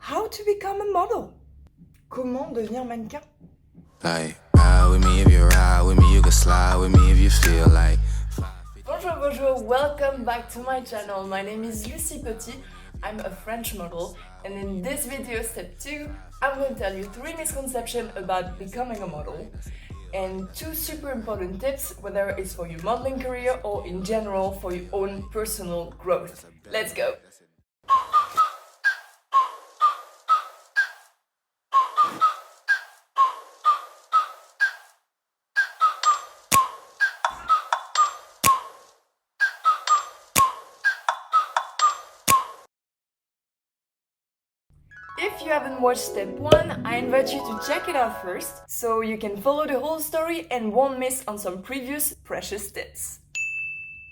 How to become a model? Comment devenir mannequin? Like, ride with me if you ride with me, you can slide with me if you feel like. Bonjour, welcome back to my channel. My name is Lucie Petit. I'm a French model, and in this video, step 2, I'm going to tell you 3 misconceptions about becoming a model and 2 super important tips, whether it's for your modeling career or in general for your own personal growth. Let's go! If you haven't watched step 1, I invite you to check it out first, so you can follow the whole story and won't miss on some previous precious tips.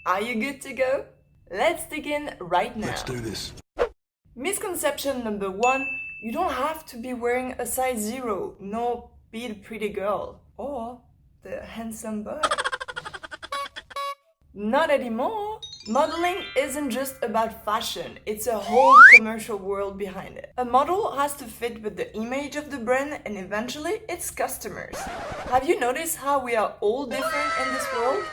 Are you good to go? Let's dig in right now. Let's do this. Misconception number 1, you don't have to be wearing a size 0, no, be the pretty girl or the handsome boy. Not anymore! Modeling isn't just about fashion, it's a whole commercial world behind it. A model has to fit with the image of the brand and eventually its customers. Have you noticed how we are all different in this world?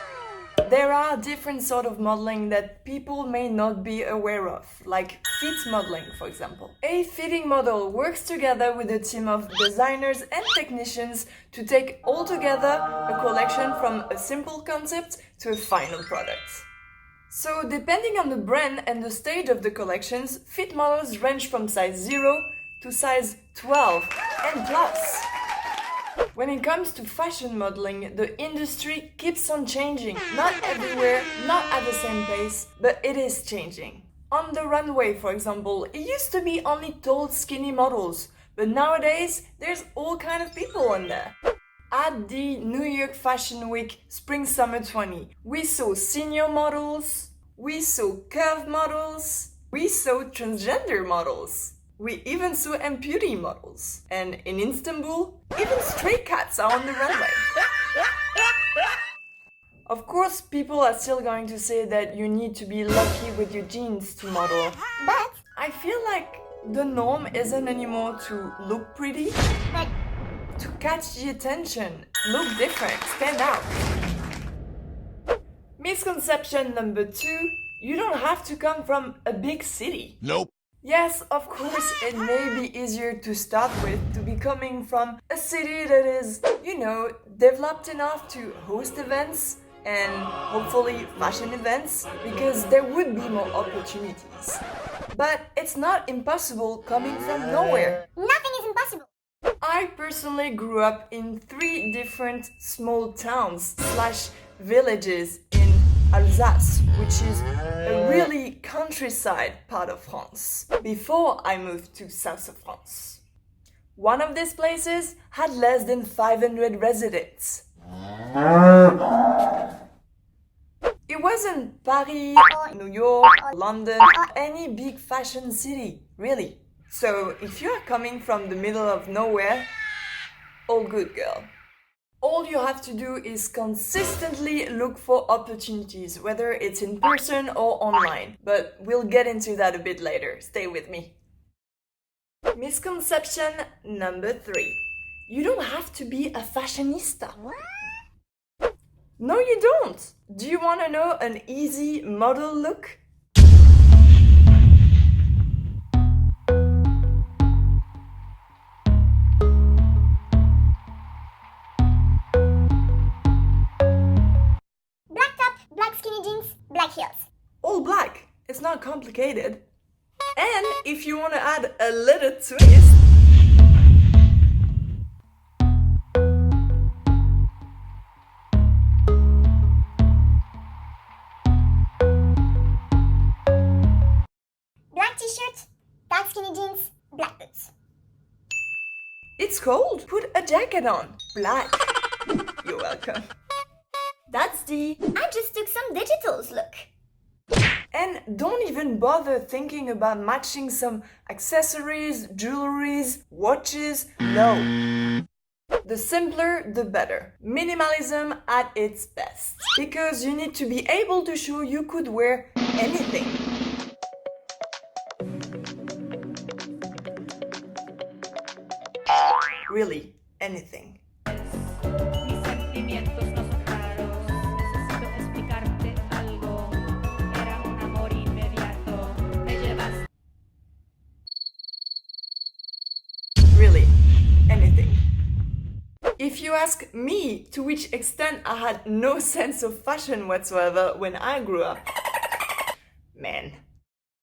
There are different sort of modeling that people may not be aware of, like fit modeling, for example. A fitting model works together with a team of designers and technicians to take all together a collection from a simple concept to a final product. So, depending on the brand and the stage of the collections, fit models range from size 0 to size 12 and plus. When it comes to fashion modeling, the industry keeps on changing. Not everywhere, not at the same pace, but it is changing. On the runway, for example, it used to be only tall, skinny models, but nowadays there's all kind of people on there. At the New York Fashion Week Spring-Summer 20, we saw senior models, we saw curve models, we saw transgender models. We even saw amputee models. And in Istanbul, even stray cats are on the runway. Of course, people are still going to say that you need to be lucky with your genes to model. But I feel like the norm isn't anymore to look pretty, but to catch the attention, look different, stand out. Misconception number 2, you don't have to come from a big city. Nope. Yes, of course, it may be easier to start with to be coming from a city that is, developed enough to host events and hopefully fashion events, because there would be more opportunities. But it's not impossible coming from nowhere. Nothing is impossible. I personally grew up in 3 different small towns / villages in Alsace, which is a really countryside part of France, before I moved to south of France. One of these places had less than 500 residents. It wasn't Paris, New York, London, any big fashion city, really. So if you are coming from the middle of nowhere, all good, girl. All you have to do is consistently look for opportunities, whether it's in person or online. But we'll get into that a bit later. Stay with me. Misconception number 3. You don't have to be a fashionista. No, you don't. Do you want to know an easy model look? Black heels. All black. It's not complicated. And if you want to add a little twist, Black t-shirt, black skinny jeans, black boots. it's cold. Put a jacket on. Black. You're welcome. That's the... I just took some digitals look. And don't even bother thinking about matching some accessories, jewelries, watches. No. The simpler, the better. Minimalism at its best. Because you need to be able to show you could wear anything. Really, anything. Mis sentimientos no son raros. Necesito explicarte algo. Era un amor inmediato. Me llevas. Really, anything. If you ask me to which extent I had no sense of fashion whatsoever when I grew up, man,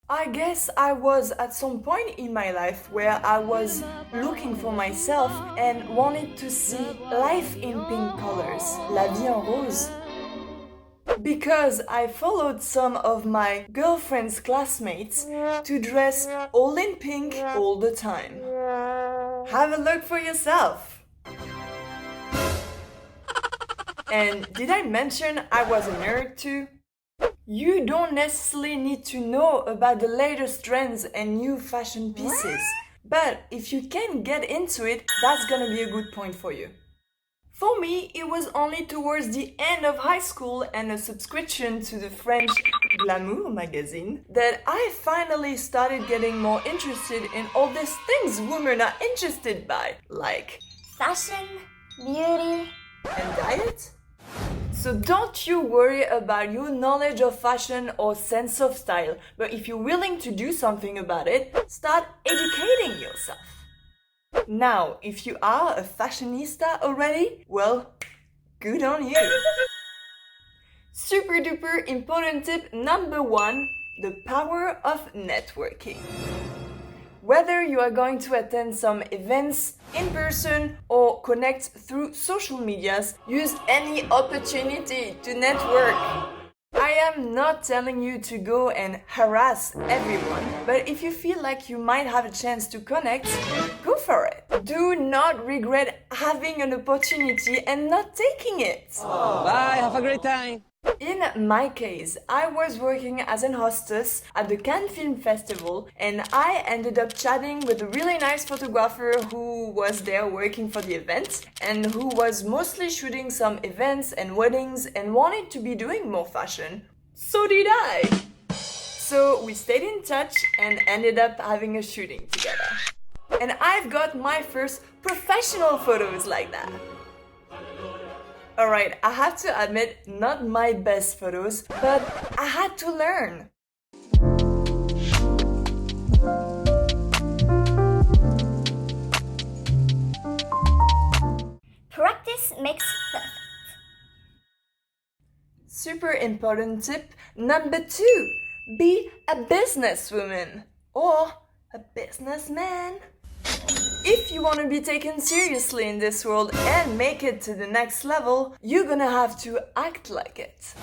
I guess I was at some point in my life where I was looking for myself and wanted to see life in pink colors, la vie en rose. Because I followed some of my girlfriend's classmates to dress all in pink all the time. Have a look for yourself. And did I mention I was a nerd too? You don't necessarily need to know about the latest trends and new fashion pieces, but if you can get into it, that's gonna be a good point for you. For me, it was only towards the end of high school and a subscription to the French Glamour magazine that I finally started getting more interested in all these things women are interested by, like Fashion, beauty. and diet. So don't you worry about your knowledge of fashion or sense of style, but if you're willing to do something about it, start educating yourself. Now, if you are a fashionista already, well, good on you. Super duper important tip number 1, the power of networking. Whether you are going to attend some events in person or connect through social medias, use any opportunity to network. I am not telling you to go and harass everyone, but if you feel like you might have a chance to connect, go for it. Do not regret having an opportunity and not taking it. Bye, have a great time. In my case, I was working as an hostess at the Cannes Film Festival and I ended up chatting with a really nice photographer who was there working for the event and who was mostly shooting some events and weddings and wanted to be doing more fashion. So did I! So we stayed in touch and ended up having a shooting together. And I've got my first professional photos like that. Alright, I have to admit, not my best photos, but I had to learn. Practice makes perfect. Super important tip number 2, be a businesswoman or a businessman. If you want to be taken seriously in this world and make it to the next level, you're gonna have to act like it.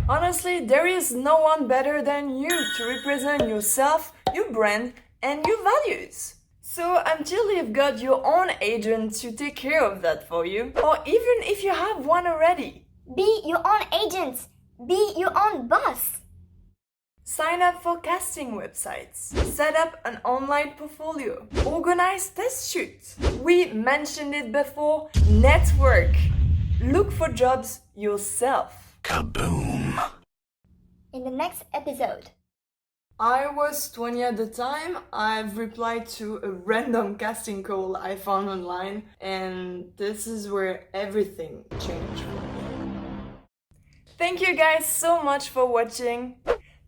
Honestly, there is no one better than you to represent yourself, your brand, and your values. So until you've got your own agent to take care of that for you, or even if you have one already, Be your own agent. Be your own boss. sign up for casting websites, set up an online portfolio, organize test shoots. We mentioned it before, network. Look for jobs yourself. Kaboom. In the next episode. I was 20 at the time. I've replied to a random casting call I found online, and this is where everything changed for me. Thank you guys so much for watching.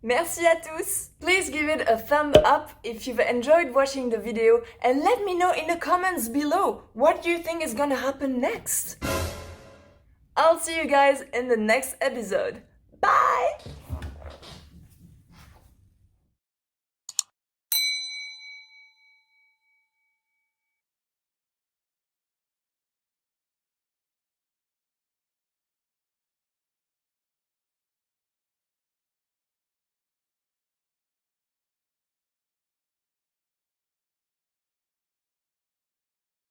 Merci à tous! Please give it a thumb up if you've enjoyed watching the video and let me know in the comments below what you think is gonna happen next. I'll see you guys in the next episode. Bye!